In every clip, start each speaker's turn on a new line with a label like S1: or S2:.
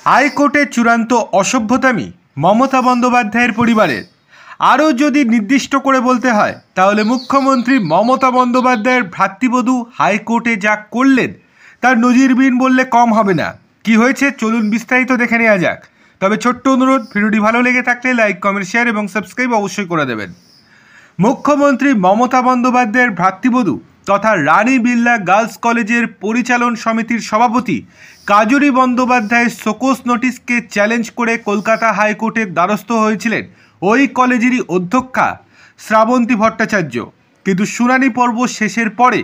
S1: হাইকোর্টের চূড়ান্ত অসভ্যতামি মমতা বন্দ্যোপাধ্যায়ের পরিবারের। আরও যদি নির্দিষ্ট করে বলতে হয় তাহলে মুখ্যমন্ত্রী মমতা বন্দ্যোপাধ্যায়ের ভ্রাতৃবধূ হাইকোর্টে যা করলেন তার নজিরবিহীন বললে কম হবে না। কি হয়েছে চলুন বিস্তারিত দেখে নেওয়া যাক। তবে ছোট্ট অনুরোধ, ভিডিওটি ভালো লেগে থাকলে লাইক, কমেন্ট, শেয়ার এবং সাবস্ক্রাইব অবশ্যই করে দেবেন। মুখ্যমন্ত্রী মমতা বন্দ্যোপাধ্যায়ের ভ্রাতৃবধূ তথা রানী বিড়লা গার্লস কলেজের পরিচালন সমিতির সভাপতি কাজরি বন্দ্যোপাধ্যায়ের শোকজ নোটিশকে চ্যালেঞ্জ করে কলকাতা হাইকোর্টের দ্বারস্থ হয়েছিলেন ওই কলেজেরই অধ্যক্ষা শ্রাবন্তী ভট্টাচার্য। কিন্তু শুনানি পর্ব শেষের পরে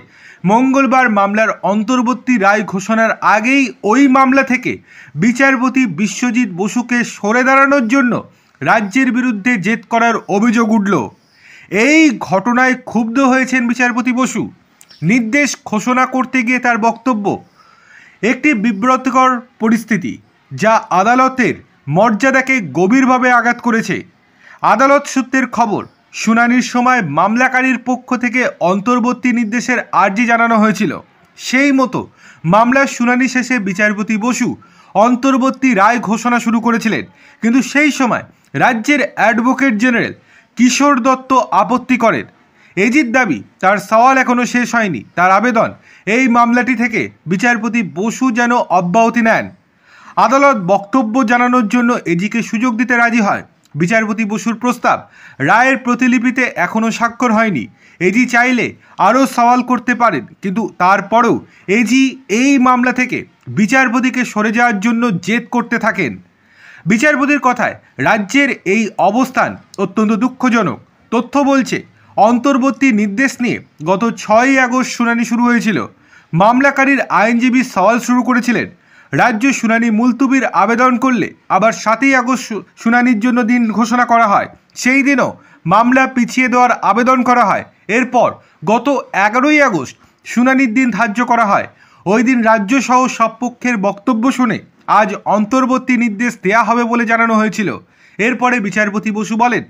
S1: মঙ্গলবার মামলার অন্তর্বর্তী রায় ঘোষণার আগেই ওই মামলা থেকে বিচারপতি বিশ্বজিৎ বসুকে সরে দাঁড়ানোর জন্য রাজ্যের বিরুদ্ধে জেদ করার অভিযোগ উঠল। এই ঘটনায় ক্ষুব্ধ হয়েছেন বিচারপতি বসু। নির্দেশ ঘোষণা করতে গিয়ে তার বক্তব্য, একটি বিব্রতকর পরিস্থিতি যা আদালতের মর্যাদাকে গভীরভাবে আঘাত করেছে। আদালত সূত্রের খবর, শুনানির সময় মামলাকারীর পক্ষ থেকে অন্তর্বর্তী নির্দেশের আর্জি জানানো হয়েছিল। সেই মতো মামলার শুনানি শেষে বিচারপতি বসু অন্তর্বর্তী রায় ঘোষণা শুরু করেছিলেন। কিন্তু সেই সময় রাজ্যের অ্যাডভোকেট জেনারেল কিশোর দত্ত আপত্তি করেন। এজির দাবি, তার সওয়াল এখনও শেষ হয়নি। তার আবেদন, এই মামলাটি থেকে বিচারপতি বসু যেন অব্যাহতি নেন। আদালত বক্তব্য জানানোর জন্য এজিকে সুযোগ দিতে রাজি হয়। বিচারপতি বসুর প্রস্তাব, রায়ের প্রতিলিপিতে এখনও স্বাক্ষর হয়নি। এজি চাইলে আরও সওয়াল করতে পারেন, কিন্তু তারপরেও এজি এই মামলা থেকে বিচারপতিকে সরে যাওয়ার জন্য জেদ করতে থাকেন। বিচারপতির কথায়, রাজ্যের এই অবস্থান অত্যন্ত দুঃখজনক। তথ্য বলছে, অন্তর্বর্তী নির্দেশ নিয়ে গত 6ই আগস্ট শুনানি শুরু হয়েছিল। মামলাকারীর আইনজীবী সওয়াল শুরু করেছিলেন। রাজ্য শুনানি মুলতুবির আবেদন করলে আবার 7ই আগস্ট শুনানির জন্য দিন ঘোষণা করা হয়। সেই দিনও মামলা পিছিয়ে দেওয়ার আবেদন করা হয়। এরপর গত 11ই আগস্ট শুনানির দিন ধার্য করা হয়। ওই দিন রাজ্যসহ সব পক্ষের বক্তব্য শুনে আজ অন্তর্বর্তী নির্দেশ দেয়া হবে বলে জানানো হয়েছিল। এরপরে বিচারপতি বসু বলেন,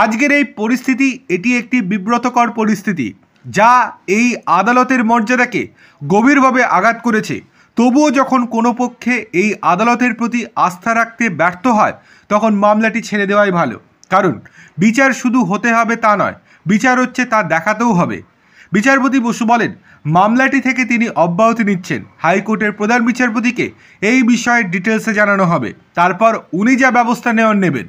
S1: আজকের এই পরিস্থিতি, এটি একটি বিব্রতকর পরিস্থিতি যা এই আদালতের মর্যাদাকে গভীরভাবে আঘাত করেছে। তবুও যখন কোনো পক্ষে এই আদালতের প্রতি আস্থা রাখতে ব্যর্থ হয় তখন মামলাটি ছেড়ে দেওয়াই ভালো। কারণ বিচার শুধু হতে হবে তা নয়, বিচার হচ্ছে তা দেখাতেও হবে। বিচারপতি বসু বলেন, মামলাটি থেকে তিনি অব্যাহতি নিচ্ছেন। হাইকোর্টের প্রধান বিচারপতিকে এই বিষয়ে ডিটেলসে জানানো হবে, তারপর উনি যা ব্যবস্থা নেওয়ার নেবেন।